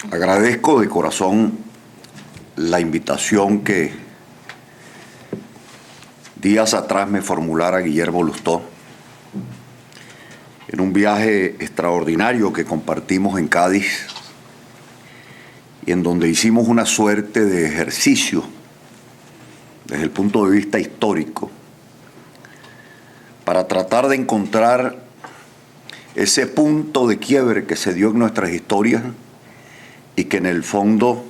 Agradezco de corazón la invitación que días atrás me formulara Guillermo Lustó en un viaje extraordinario que compartimos en Cádiz y en donde hicimos una suerte de ejercicio desde el punto de vista histórico para tratar de encontrar ese punto de quiebre que se dio en nuestras historias y que en el fondo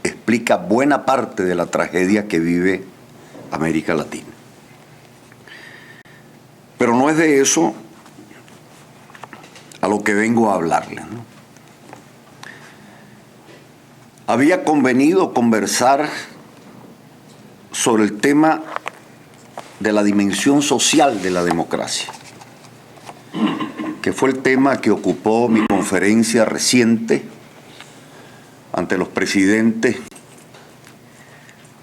explica buena parte de la tragedia que vive América Latina. Pero no es de eso a lo que vengo a hablarles, ¿no? Había convenido conversar sobre el tema de la dimensión social de la democracia, que fue el tema que ocupó mi conferencia reciente ante los presidentes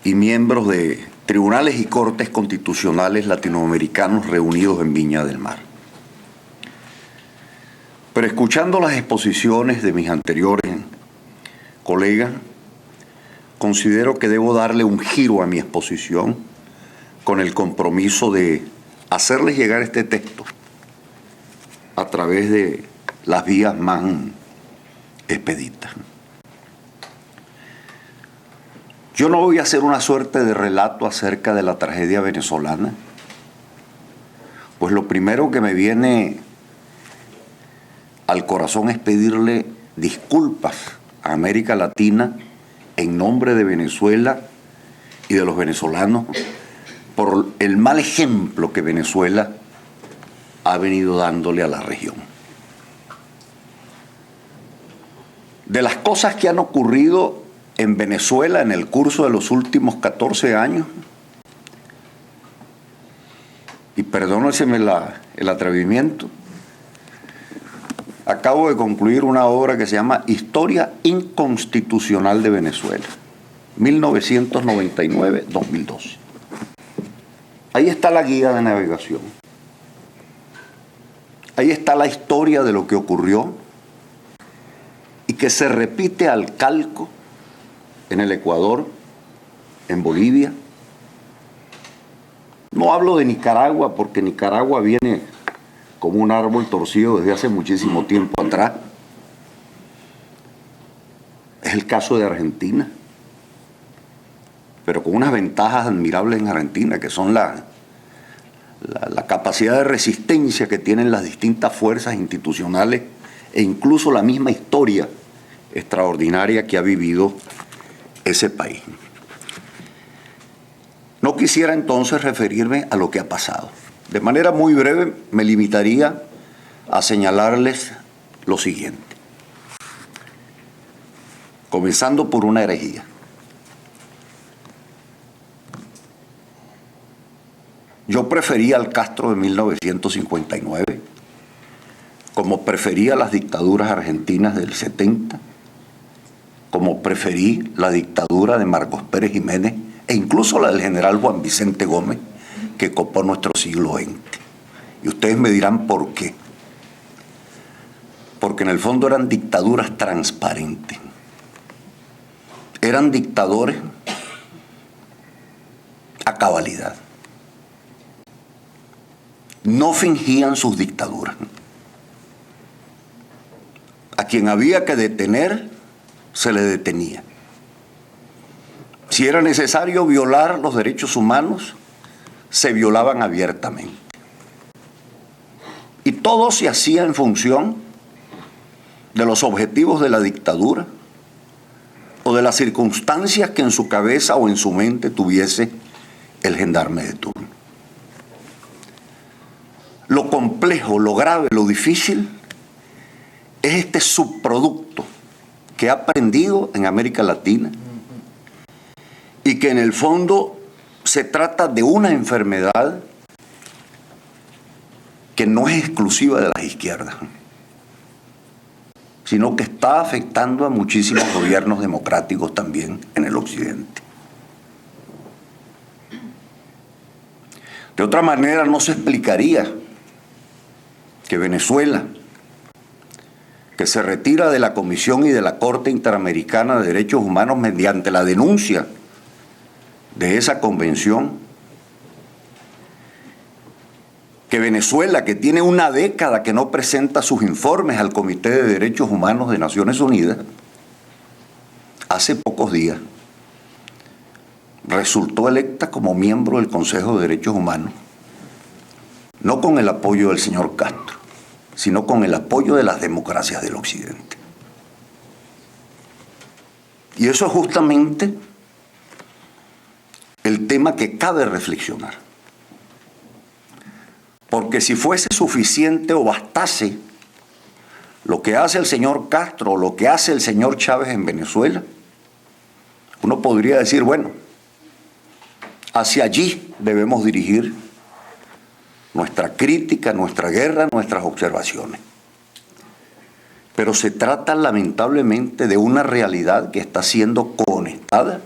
y miembros de tribunales y cortes constitucionales latinoamericanos reunidos en Viña del Mar. Pero escuchando las exposiciones de mis anteriores colegas, considero que debo darle un giro a mi exposición con el compromiso de hacerles llegar este texto a través de las vías más expeditas. Yo no voy a hacer una suerte de relato acerca de la tragedia venezolana, pues lo primero que me viene al corazón es pedirle disculpas a América Latina en nombre de Venezuela y de los venezolanos por el mal ejemplo que Venezuela ha venido dándole a la región. De las cosas que han ocurrido en Venezuela en el curso de los últimos 14 años, y perdónenseme el atrevimiento, acabo de concluir una obra que se llama Historia Inconstitucional de Venezuela, 1999-2012. Ahí está la guía de navegación. Ahí está la historia de lo que ocurrió y que se repite al calco en el Ecuador, en Bolivia. No hablo de Nicaragua porque Nicaragua viene como un árbol torcido desde hace muchísimo tiempo atrás. Es el caso de Argentina, pero con unas ventajas admirables en Argentina, que son la capacidad de resistencia que tienen las distintas fuerzas institucionales e incluso la misma historia extraordinaria que ha vivido ese país. No quisiera entonces referirme a lo que ha pasado. De manera muy breve me limitaría a señalarles lo siguiente. Comenzando por una herejía. Yo prefería al Castro de 1959, como prefería las dictaduras argentinas del 70, como preferí la dictadura de Marcos Pérez Jiménez e incluso la del general Juan Vicente Gómez, que copó nuestro siglo XX. Y ustedes me dirán por qué. Porque en el fondo eran dictaduras transparentes. Eran dictadores a cabalidad. No fingían sus dictaduras. A quien había que detener, se le detenía. Si era necesario violar los derechos humanos, se violaban abiertamente. Y todo se hacía en función de los objetivos de la dictadura o de las circunstancias que en su cabeza o en su mente tuviese el gendarme de turno. Lo complejo, lo grave, lo difícil es este subproducto que ha aprendido en América Latina y que en el fondo se trata de una enfermedad que no es exclusiva de las izquierdas, sino que está afectando a muchísimos gobiernos democráticos también en el occidente. De otra manera no se explicaría que Venezuela, que se retira de la Comisión y de la Corte Interamericana de Derechos Humanos mediante la denuncia de esa convención, que Venezuela, que tiene una década que no presenta sus informes al Comité de Derechos Humanos de Naciones Unidas, hace pocos días resultó electa como miembro del Consejo de Derechos Humanos, no con el apoyo del señor Castro, sino con el apoyo de las democracias del Occidente. Y eso es justamente el tema que cabe reflexionar. Porque si fuese suficiente o bastase lo que hace el señor Castro o lo que hace el señor Chávez en Venezuela, uno podría decir, bueno, hacia allí debemos dirigir nuestra crítica, nuestra guerra, nuestras observaciones. Pero se trata lamentablemente de una realidad que está siendo conectada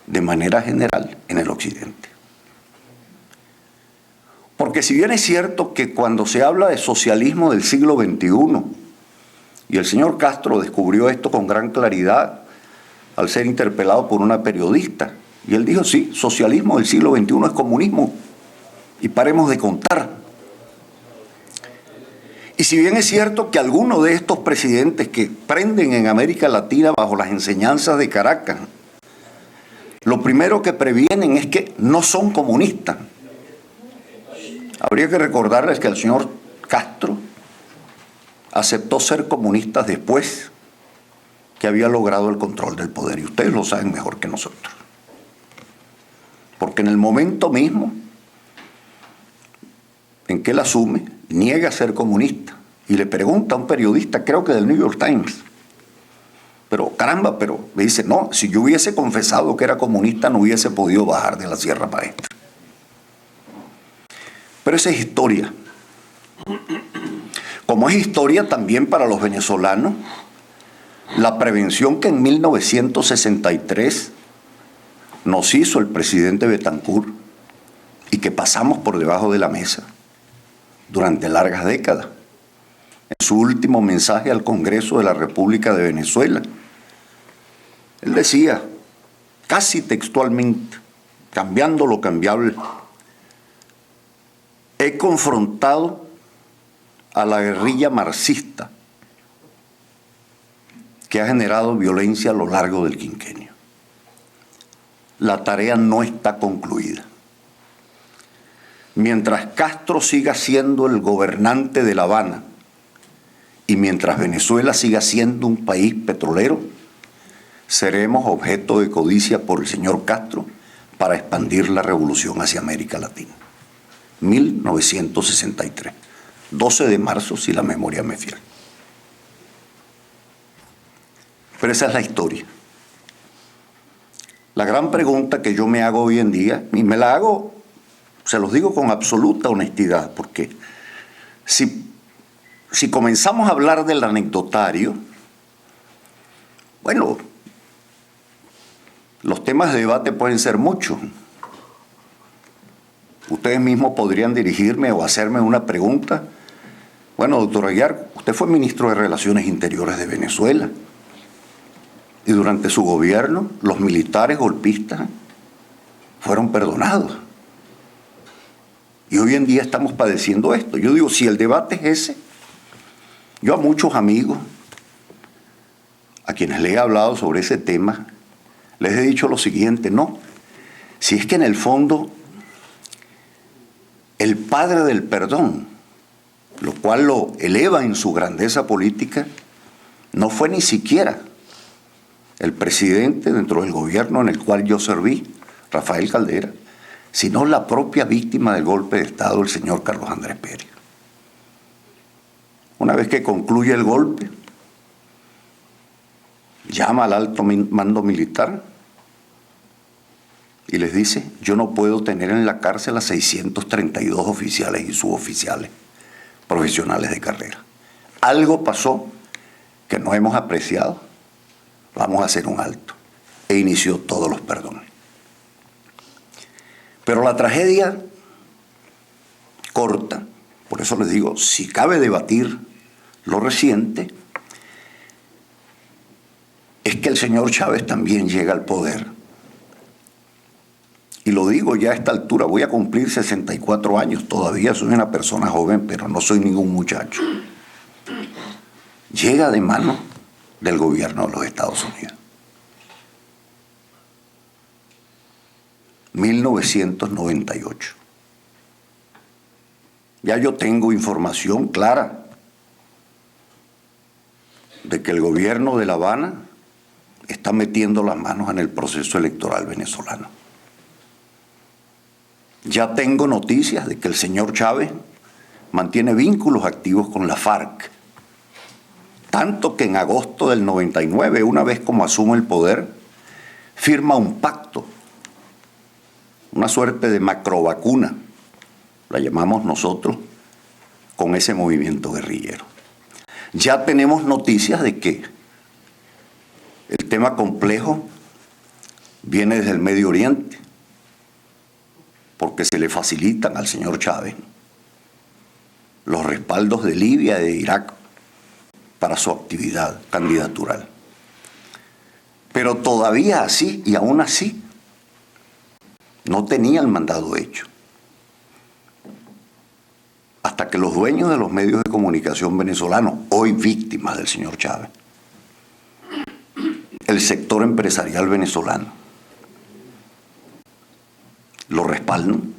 de manera general en el Occidente. Porque si bien es cierto que cuando se habla de socialismo del siglo XXI, y el señor Castro descubrió esto con gran claridad al ser interpelado por una periodista, y él dijo, sí, socialismo del siglo XXI es comunismo, y paremos de contar. Y si bien es cierto que algunos de estos presidentes que prenden en América Latina bajo las enseñanzas de Caracas, lo primero que previenen es que no son comunistas. Habría que recordarles que el señor Castro aceptó ser comunista después que había logrado el control del poder, y ustedes lo saben mejor que nosotros. Porque en el momento mismo en que él asume, niega ser comunista y le pregunta a un periodista, creo que del New York Times, pero caramba, pero me dice, no, si yo hubiese confesado que era comunista no hubiese podido bajar de la Sierra Maestra. Pero esa es historia. Como es historia también para los venezolanos, la prevención que en 1963 nos hizo el presidente Betancourt y que pasamos por debajo de la mesa durante largas décadas. En su último mensaje al Congreso de la República de Venezuela, él decía, casi textualmente, cambiando lo cambiable, he confrontado a la guerrilla marxista que ha generado violencia a lo largo del quinquenio. La tarea no está concluida. Mientras Castro siga siendo el gobernante de La Habana y mientras Venezuela siga siendo un país petrolero, seremos objeto de codicia por el señor Castro para expandir la revolución hacia América Latina. 1963, 12 de marzo, si la memoria me fiel. Pero esa es la historia. La gran pregunta que yo me hago hoy en día, y me la hago, se los digo con absoluta honestidad, porque si comenzamos a hablar del anecdotario, bueno, los temas de debate pueden ser muchos. Ustedes mismos podrían dirigirme o hacerme una pregunta. Bueno, doctor Aguiar, usted fue ministro de Relaciones Interiores de Venezuela. Y durante su gobierno, los militares golpistas fueron perdonados. Y hoy en día estamos padeciendo esto. Yo digo, si el debate es ese, yo a muchos amigos, a quienes les he hablado sobre ese tema, les he dicho lo siguiente, no, si es que en el fondo el padre del perdón, lo cual lo eleva en su grandeza política, no fue ni siquiera el presidente dentro del gobierno en el cual yo serví, Rafael Caldera, sino la propia víctima del golpe de Estado, el señor Carlos Andrés Pérez. Una vez que concluye el golpe, llama al alto mando militar y les dice, yo no puedo tener en la cárcel a 632 oficiales y suboficiales profesionales de carrera. Algo pasó que no hemos apreciado, vamos a hacer un alto. E inició todos los perdones. Pero la tragedia corta, por eso les digo, si cabe debatir Lo reciente es que el señor Chávez también llega al poder. Y lo digo ya a esta altura, voy a cumplir 64 años, todavía soy una persona joven, pero no soy ningún muchacho. Llega de mano del gobierno de los Estados Unidos. 1998. Ya yo tengo información clara de que el gobierno de La Habana está metiendo las manos en el proceso electoral venezolano. Ya tengo noticias de que el señor Chávez mantiene vínculos activos con la FARC. Tanto que en agosto del 99, una vez como asume el poder, firma un pacto, una suerte de macrovacuna, la llamamos nosotros, con ese movimiento guerrillero. Ya tenemos noticias de que el tema complejo viene desde el Medio Oriente, porque se le facilitan al señor Chávez los respaldos de Libia y de Irak para su actividad candidatural. Pero todavía así, y aún así, no tenía el mandado hecho. Hasta que los dueños de los medios de comunicación venezolanos, hoy víctimas del señor Chávez, el sector empresarial venezolano, lo respaldan.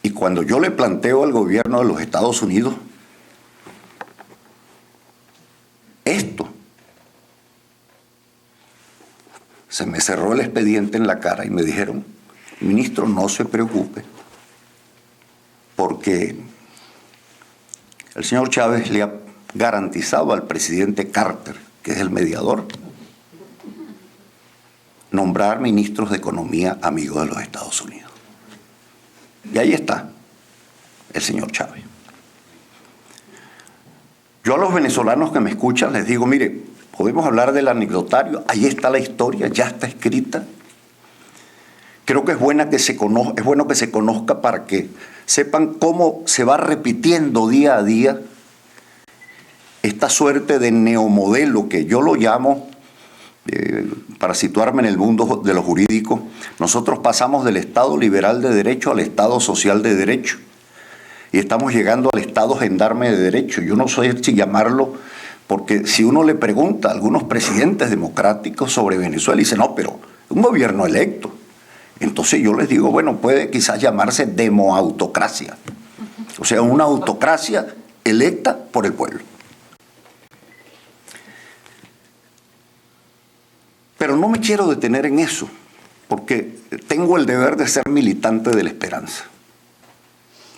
Y cuando yo le planteo al gobierno de los Estados Unidos esto, se me cerró el expediente en la cara y me dijeron: ministro, no se preocupe, porque el señor Chávez le ha garantizado al presidente Carter, que es el mediador, nombrar ministros de Economía amigos de los Estados Unidos. Y ahí está el señor Chávez. Yo a los venezolanos que me escuchan les digo: mire, podemos hablar del anecdotario, ahí está la historia, ya está escrita. Creo que es bueno que se conozca para que sepan cómo se va repitiendo día a día esta suerte de neomodelo que yo lo llamo, para situarme en el mundo de lo jurídico. Nosotros pasamos del Estado liberal de derecho al Estado social de derecho y estamos llegando al Estado gendarme de derecho. Yo no sé si llamarlo, porque si uno le pregunta a algunos presidentes democráticos sobre Venezuela, dice: no, pero un gobierno electo. Entonces yo les digo: bueno, puede quizás llamarse demoautocracia, o sea, una autocracia electa por el pueblo. Pero no me quiero detener en eso, porque tengo el deber de ser militante de la esperanza.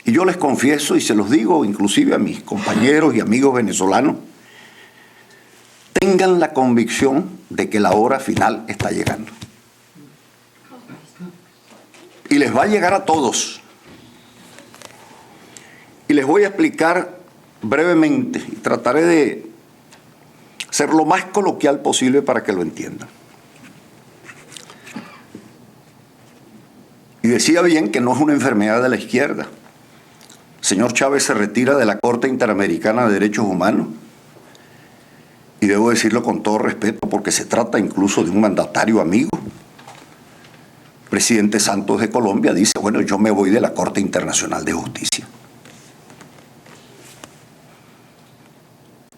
Y yo les confieso, y se los digo inclusive a mis compañeros y amigos venezolanos, tengan la convicción de que la hora final está llegando. Y les va a llegar a todos. Y les voy a explicar brevemente, y trataré de ser lo más coloquial posible para que lo entiendan. Y decía bien que no es una enfermedad de la izquierda. El señor Chávez se retira de la Corte Interamericana de Derechos Humanos, y debo decirlo con todo respeto, porque se trata incluso de un mandatario amigo. El presidente Santos de Colombia dice: bueno, yo me voy de la Corte Internacional de Justicia.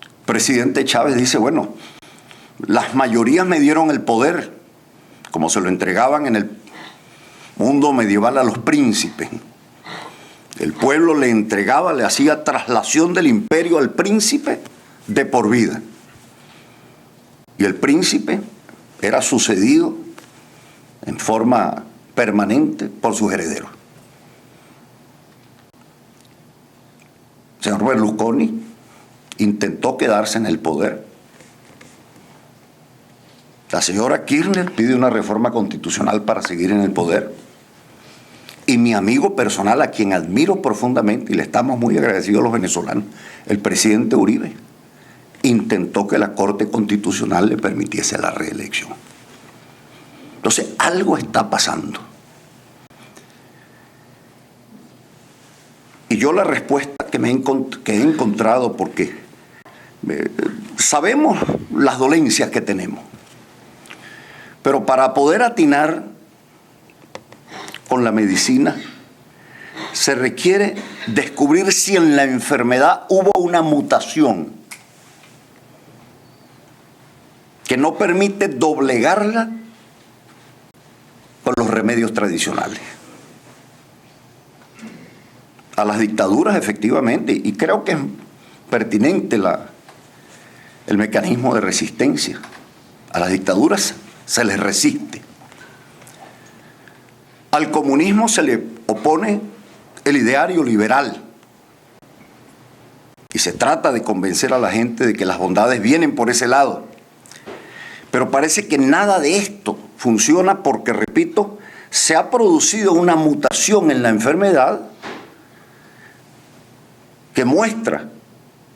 El presidente Chávez dice: bueno, las mayorías me dieron el poder, como se lo entregaban en el mundo medieval a los príncipes. El pueblo le entregaba, le hacía traslación del imperio al príncipe de por vida. Y el príncipe era sucedido en forma permanente por sus herederos. El señor Berlusconi intentó quedarse en el poder. La señora Kirchner pide una reforma constitucional para seguir en el poder. Y mi amigo personal, a quien admiro profundamente, y le estamos muy agradecidos a los venezolanos, el presidente Uribe, intentó que la Corte Constitucional le permitiese la reelección. Entonces, algo está pasando. Y yo la respuesta que he encontrado, porque Sabemos las dolencias que tenemos, pero para poder atinar con la medicina se requiere descubrir si en la enfermedad hubo una mutación que no permite doblegarla con los remedios tradicionales. A las dictaduras, efectivamente, y creo que es pertinente el mecanismo de resistencia. A las dictaduras se les resiste. Al comunismo se le opone el ideario liberal. Y se trata de convencer a la gente de que las bondades vienen por ese lado. Pero parece que nada de esto funciona porque, repito, se ha producido una mutación en la enfermedad que muestra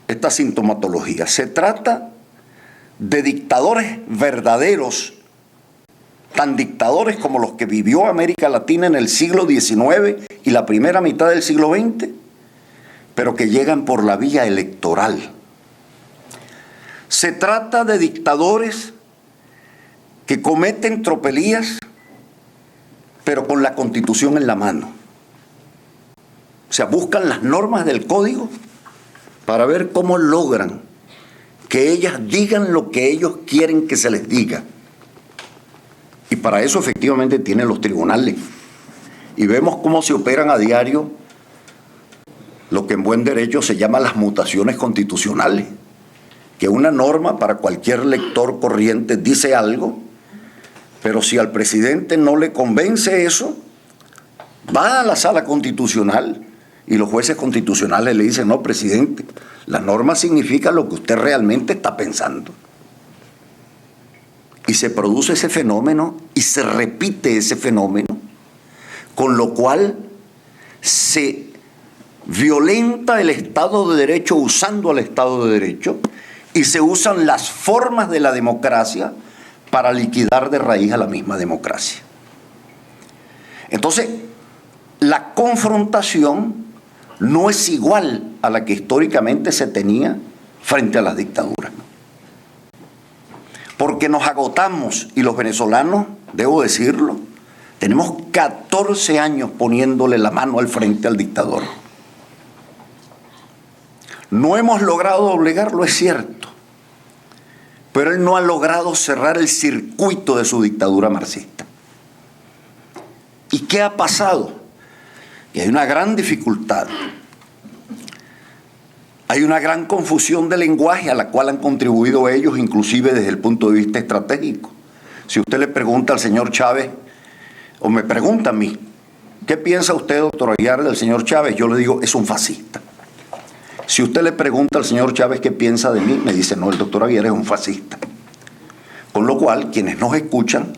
esta sintomatología. Se trata de dictadores verdaderos, tan dictadores como los que vivió América Latina en el siglo XIX y la primera mitad del siglo XX, pero que llegan por la vía electoral. Se trata de dictadores que cometen tropelías, pero con la Constitución en la mano. O sea, buscan las normas del código para ver cómo logran que ellas digan lo que ellos quieren que se les diga. Y para eso efectivamente tienen los tribunales. Y vemos cómo se operan a diario lo que en buen derecho se llama las mutaciones constitucionales. Que una norma para cualquier lector corriente dice algo, pero si al presidente no le convence eso, va a la sala constitucional y los jueces constitucionales le dicen: no, presidente, la norma significa lo que usted realmente está pensando. Y se produce ese fenómeno y se repite ese fenómeno, con lo cual se violenta el Estado de Derecho usando al Estado de Derecho y se usan las formas de la democracia para liquidar de raíz a la misma democracia. Entonces, la confrontación no es igual a la que históricamente se tenía frente a las dictaduras. Porque nos agotamos, y los venezolanos, debo decirlo, tenemos 14 años poniéndole la mano al frente al dictador. No hemos logrado doblegarlo, es cierto, pero él no ha logrado cerrar el circuito de su dictadura marxista. ¿Y qué ha pasado? Que hay una gran dificultad, hay una gran confusión de lenguaje a la cual han contribuido ellos, inclusive desde el punto de vista estratégico. Si usted le pregunta al señor Chávez, o me pregunta a mí, ¿qué piensa usted, doctor Aguiar, del señor Chávez? Yo le digo: es un fascista. Si usted le pregunta al señor Chávez qué piensa de mí, me dice: no, el doctor Aguiar es un fascista. Con lo cual, quienes nos escuchan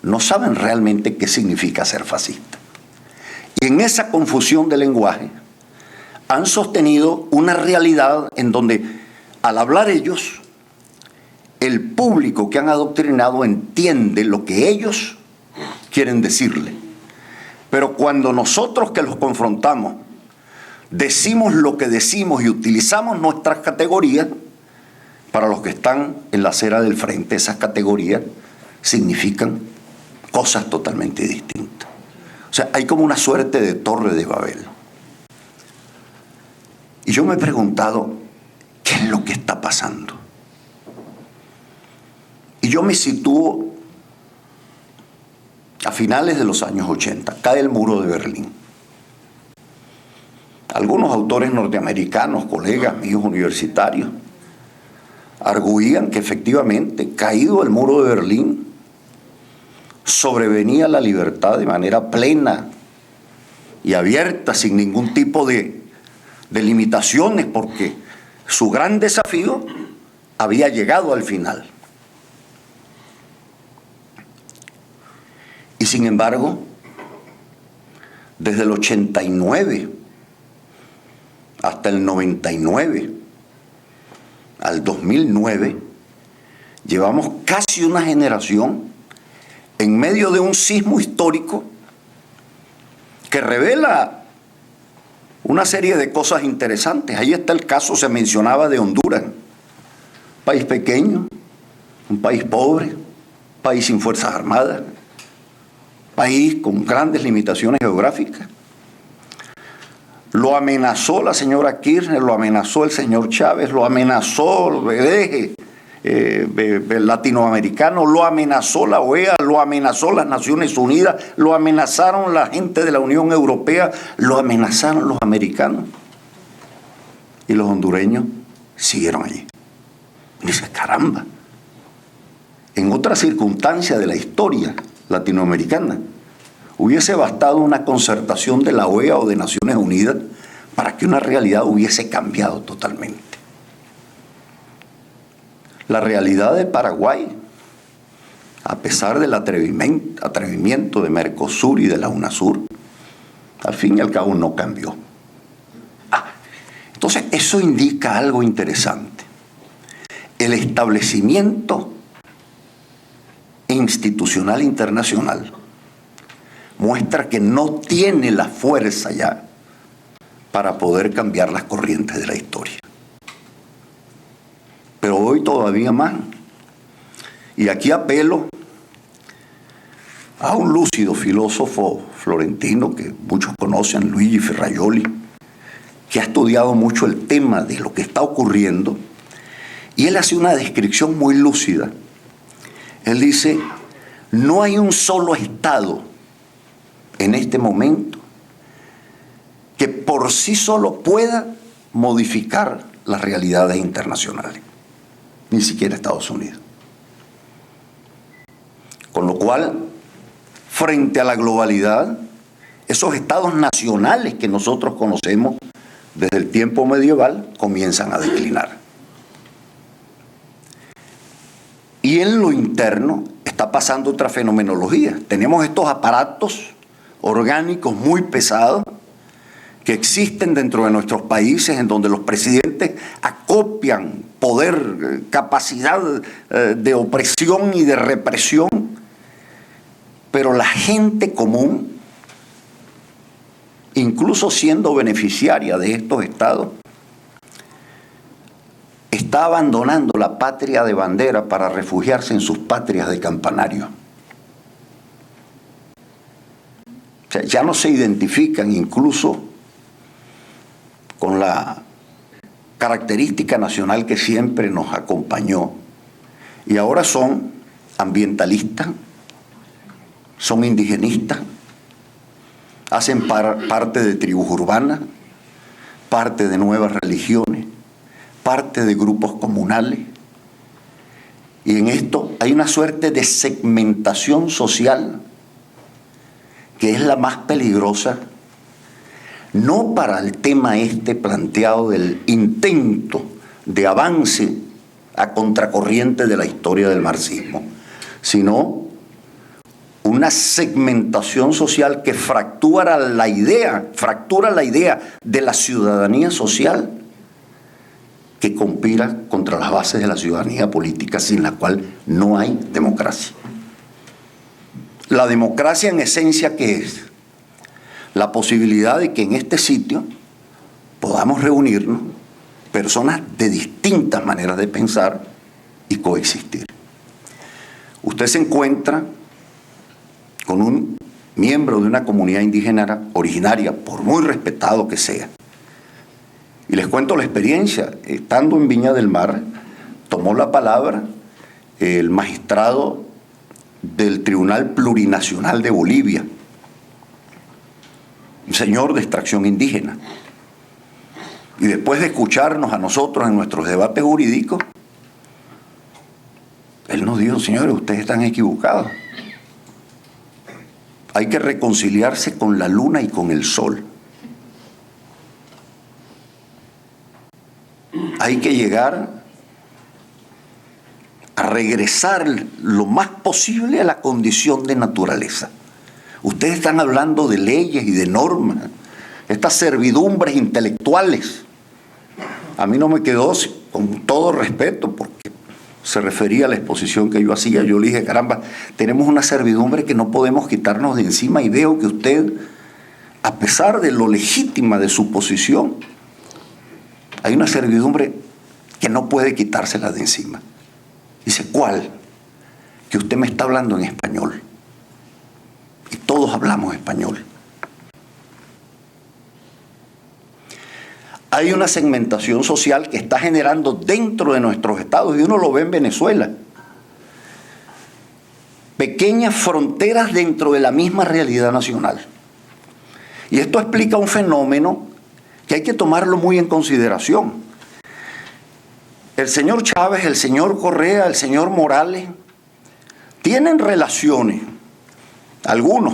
no saben realmente qué significa ser fascista. Y en esa confusión de lenguaje han sostenido una realidad en donde, al hablar ellos, el público que han adoctrinado entiende lo que ellos quieren decirle. Pero cuando nosotros que los confrontamos decimos lo que decimos y utilizamos nuestras categorías, para los que están en la acera del frente, esas categorías significan cosas totalmente distintas. O sea, hay como una suerte de torre de Babel. Y yo me he preguntado, ¿qué es lo que está pasando? Y yo me sitúo a finales de los años 80, cae el muro de Berlín. Algunos autores norteamericanos, colegas míos universitarios, arguían que efectivamente, caído el muro de Berlín, sobrevenía la libertad de manera plena y abierta, sin ningún tipo de limitaciones, porque su gran desafío había llegado al final. Y sin embargo, desde el 89 hasta el 99, al 2009, llevamos casi una generación en medio de un sismo histórico que revela una serie de cosas interesantes. Ahí está el caso, se mencionaba, de Honduras. País pequeño, un país pobre, país sin fuerzas armadas, país con grandes limitaciones geográficas. Lo amenazó la señora Kirchner, lo amenazó el señor Chávez, lo amenazó el eje latinoamericano, lo amenazó la OEA, lo amenazó las Naciones Unidas, lo amenazaron la gente de la Unión Europea, lo amenazaron los americanos. Y los hondureños siguieron allí. Y dice, caramba, en otra circunstancia de la historia latinoamericana, hubiese bastado una concertación de la OEA o de Naciones Unidas para que una realidad hubiese cambiado totalmente. La realidad de Paraguay, a pesar del atrevimiento de Mercosur y de la UNASUR, al fin y al cabo no cambió. Entonces, eso indica algo interesante. El establecimiento institucional internacional muestra que no tiene la fuerza ya para poder cambiar las corrientes de la historia. Pero hoy todavía más. Y aquí apelo a un lúcido filósofo florentino que muchos conocen, Luigi Ferrajoli, que ha estudiado mucho el tema de lo que está ocurriendo, y él hace una descripción muy lúcida. Él dice, no hay un solo Estado en este momento que por sí solo pueda modificar las realidades internacionales, ni siquiera Estados Unidos. Con lo cual, frente a la globalidad, esos estados nacionales que nosotros conocemos desde el tiempo medieval comienzan a declinar. Y en lo interno está pasando otra fenomenología. Tenemos estos aparatos orgánicos muy pesados que existen dentro de nuestros países, en donde los presidentes acopian poder, capacidad de opresión y de represión, pero la gente común, incluso siendo beneficiaria de estos estados, está abandonando la patria de bandera para refugiarse en sus patrias de campanario. O sea, ya no se identifican incluso con la característica nacional que siempre nos acompañó, y ahora son ambientalistas, son indigenistas, hacen parte de tribus urbanas, parte de nuevas religiones, parte de grupos comunales, y en esto hay una suerte de segmentación social que es la más peligrosa, no para el tema planteado del intento de avance a contracorriente de la historia del marxismo, sino una segmentación social que fractura la idea de la ciudadanía social, que conspira contra las bases de la ciudadanía política, sin la cual no hay democracia. La democracia en esencia, ¿qué es? La posibilidad de que en este sitio podamos reunirnos personas de distintas maneras de pensar y coexistir. Usted se encuentra con un miembro de una comunidad indígena originaria, por muy respetado que sea. Y les cuento la experiencia. Estando en Viña del Mar, tomó la palabra el magistrado del Tribunal Plurinacional de Bolivia, un señor de extracción indígena. Y después de escucharnos a nosotros en nuestros debates jurídicos, él nos dijo, señores, ustedes están equivocados. Hay que reconciliarse con la luna y con el sol. Hay que llegar a regresar lo más posible a la condición de naturaleza. Ustedes están hablando de leyes y de normas, estas servidumbres intelectuales. A mí no me quedó, con todo respeto, porque se refería a la exposición que yo hacía. Yo le dije, caramba, tenemos una servidumbre que no podemos quitarnos de encima, y veo que usted, a pesar de lo legítima de su posición, hay una servidumbre que no puede quitársela de encima. Dice, ¿cuál? Que usted me está hablando en español. Y todos hablamos español. Hay una segmentación social que está generando dentro de nuestros estados, y uno lo ve en Venezuela. Pequeñas fronteras dentro de la misma realidad nacional. Y esto explica un fenómeno que hay que tomarlo muy en consideración. El señor Chávez, el señor Correa, el señor Morales tienen relaciones, algunos,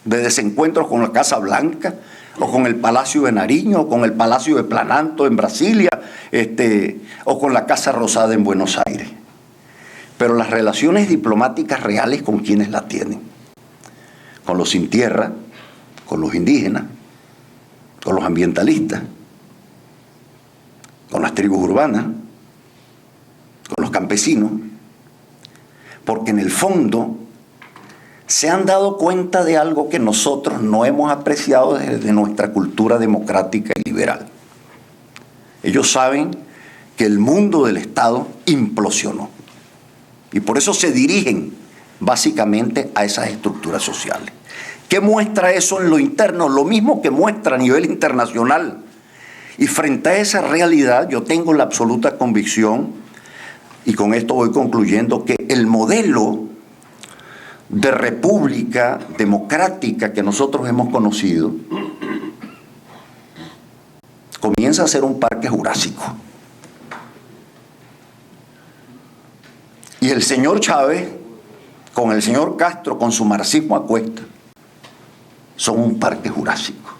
de desencuentros con la Casa Blanca, o con el Palacio de Nariño, o con el Palacio de Planalto en Brasilia, o con la Casa Rosada en Buenos Aires. Pero las relaciones diplomáticas reales, ¿con quiénes las tienen? Con los sin tierra, con los indígenas, con los ambientalistas, con las tribus urbanas, con los campesinos, porque en el fondo se han dado cuenta de algo que nosotros no hemos apreciado desde nuestra cultura democrática y liberal. Ellos saben que el mundo del Estado implosionó y por eso se dirigen básicamente a esas estructuras sociales. ¿Qué muestra eso en lo interno? Lo mismo que muestra a nivel internacional. Y frente a esa realidad yo tengo la absoluta convicción, y con esto voy concluyendo, que el modelo de república democrática que nosotros hemos conocido comienza a ser un parque jurásico. Y el señor Chávez, con el señor Castro, con su marxismo a cuesta, son un parque jurásico.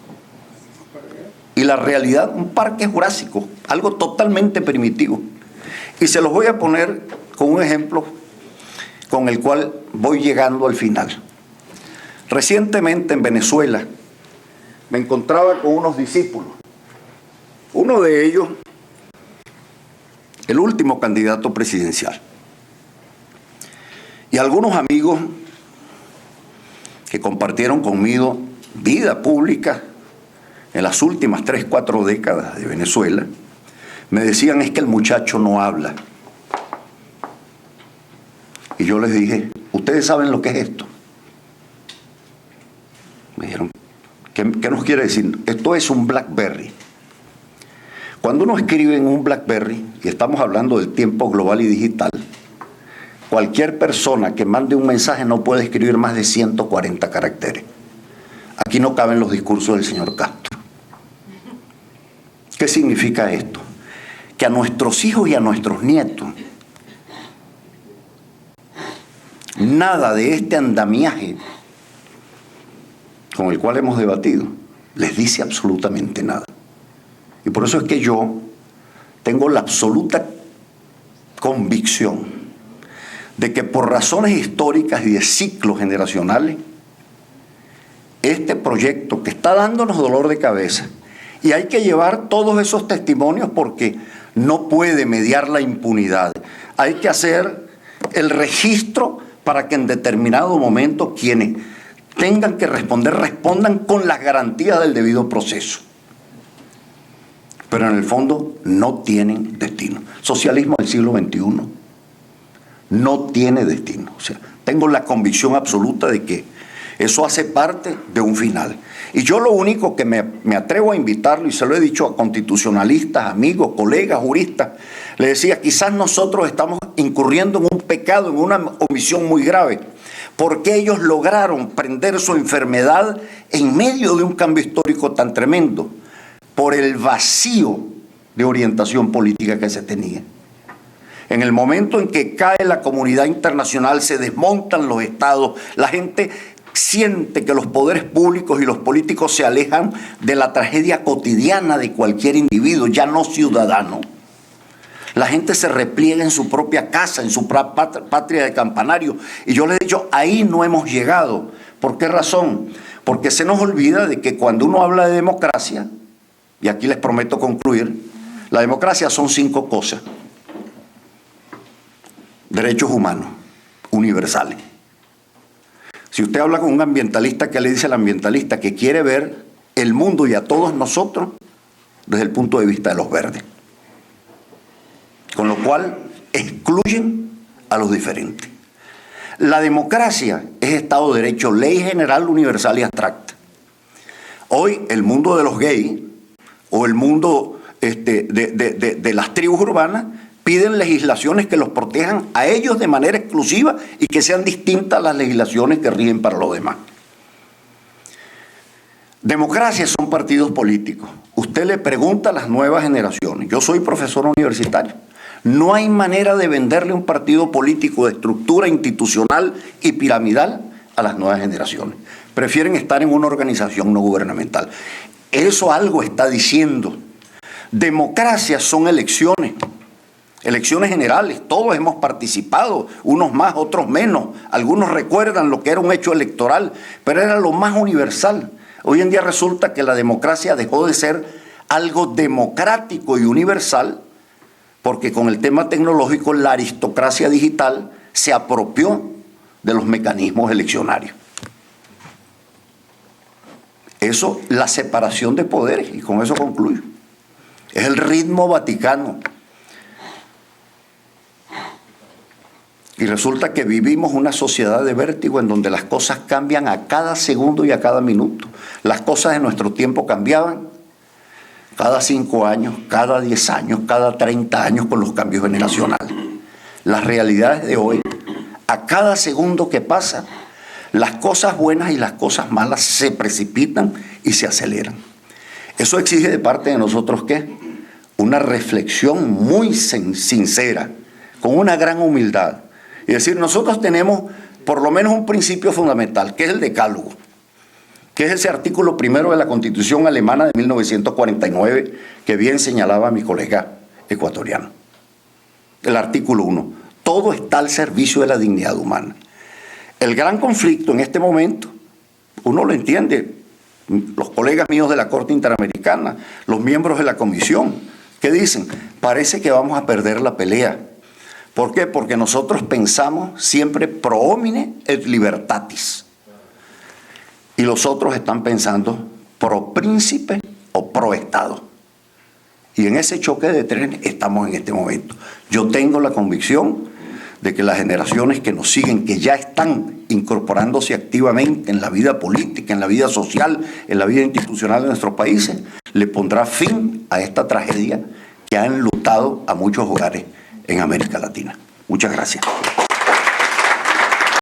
Y la realidad, un parque jurásico, algo totalmente primitivo. Y se los voy a poner con un ejemplo con el cual voy llegando al final. Recientemente en Venezuela me encontraba con unos discípulos. Uno de ellos, el último candidato presidencial. Y algunos amigos que compartieron conmigo vida pública en las últimas 3, 4 décadas de Venezuela, me decían, es que el muchacho no habla. Y yo les dije, ¿ustedes saben lo que es esto? Me dijeron, ¿qué nos quiere decir? Esto es un BlackBerry. Cuando uno escribe en un BlackBerry, y estamos hablando del tiempo global y digital, cualquier persona que mande un mensaje no puede escribir más de 140 caracteres. Aquí no caben los discursos del señor Castro. ¿Qué significa esto? Que a nuestros hijos y a nuestros nietos nada de este andamiaje con el cual hemos debatido les dice absolutamente nada. Y por eso es que yo tengo la absoluta convicción de que por razones históricas y de ciclos generacionales, este proyecto que está dándonos dolor de cabeza, y hay que llevar todos esos testimonios porque no puede mediar la impunidad. Hay que hacer el registro para que en determinado momento quienes tengan que responder, respondan con las garantías del debido proceso. Pero en el fondo no tienen destino. Socialismo del siglo XXI no tiene destino. O sea, tengo la convicción absoluta de que eso hace parte de un final. Y yo lo único que me atrevo a invitarlo, y se lo he dicho a constitucionalistas, amigos, colegas, juristas, le decía, quizás nosotros estamos incurriendo en un pecado, en una omisión muy grave, porque ellos lograron prender su enfermedad en medio de un cambio histórico tan tremendo, por el vacío de orientación política que se tenía. En el momento en que cae la comunidad internacional, se desmontan los estados, la gente siente que los poderes públicos y los políticos se alejan de la tragedia cotidiana de cualquier individuo, ya no ciudadano. La gente se repliega en su propia casa, en su patria de campanario. Y yo les he dicho, ahí no hemos llegado. ¿Por qué razón? Porque se nos olvida de que cuando uno habla de democracia, y aquí les prometo concluir, la democracia son 5 cosas. Derechos humanos, universales. Si usted habla con un ambientalista, ¿qué le dice al ambientalista? Que quiere ver el mundo y a todos nosotros desde el punto de vista de los verdes. cual excluyen a los diferentes. La democracia es Estado de Derecho, ley general, universal y abstracta. Hoy el mundo de los gays o el mundo de las tribus urbanas piden legislaciones que los protejan a ellos de manera exclusiva y que sean distintas a las legislaciones que rigen para los demás. Democracia son partidos políticos. Usted le pregunta a las nuevas generaciones. Yo soy profesor universitario. No hay manera de venderle un partido político de estructura institucional y piramidal a las nuevas generaciones. Prefieren estar en una organización no gubernamental. Eso algo está diciendo. Democracia son elecciones. Elecciones generales, todos hemos participado, unos más, otros menos. Algunos recuerdan lo que era un hecho electoral, pero era lo más universal. Hoy en día resulta que la democracia dejó de ser algo democrático y universal porque con el tema tecnológico la aristocracia digital se apropió de los mecanismos eleccionarios. Eso, la separación de poderes, y con eso concluyo. Es el ritmo vaticano. Y resulta que vivimos una sociedad de vértigo en donde las cosas cambian a cada segundo y a cada minuto. Las cosas en nuestro tiempo cambiaban cada 5 años, cada 10 años, cada 30 años con los cambios generacionales. Las realidades de hoy, a cada segundo que pasa, las cosas buenas y las cosas malas se precipitan y se aceleran. Eso exige de parte de nosotros, ¿qué? Una reflexión muy sincera, con una gran humildad. Es decir, nosotros tenemos por lo menos un principio fundamental, que es el decálogo, que es ese artículo primero de la Constitución alemana de 1949, que bien señalaba mi colega ecuatoriano. El artículo 1. Todo está al servicio de la dignidad humana. El gran conflicto en este momento, uno lo entiende, los colegas míos de la Corte Interamericana, los miembros de la Comisión, ¿qué dicen? Parece que vamos a perder la pelea. ¿Por qué? Porque nosotros pensamos siempre pro homine et libertatis. Y los otros están pensando pro príncipe o pro Estado. Y en ese choque de trenes estamos en este momento. Yo tengo la convicción de que las generaciones que nos siguen, que ya están incorporándose activamente en la vida política, en la vida social, en la vida institucional de nuestros países, le pondrá fin a esta tragedia que ha enlutado a muchos hogares en América Latina. Muchas gracias.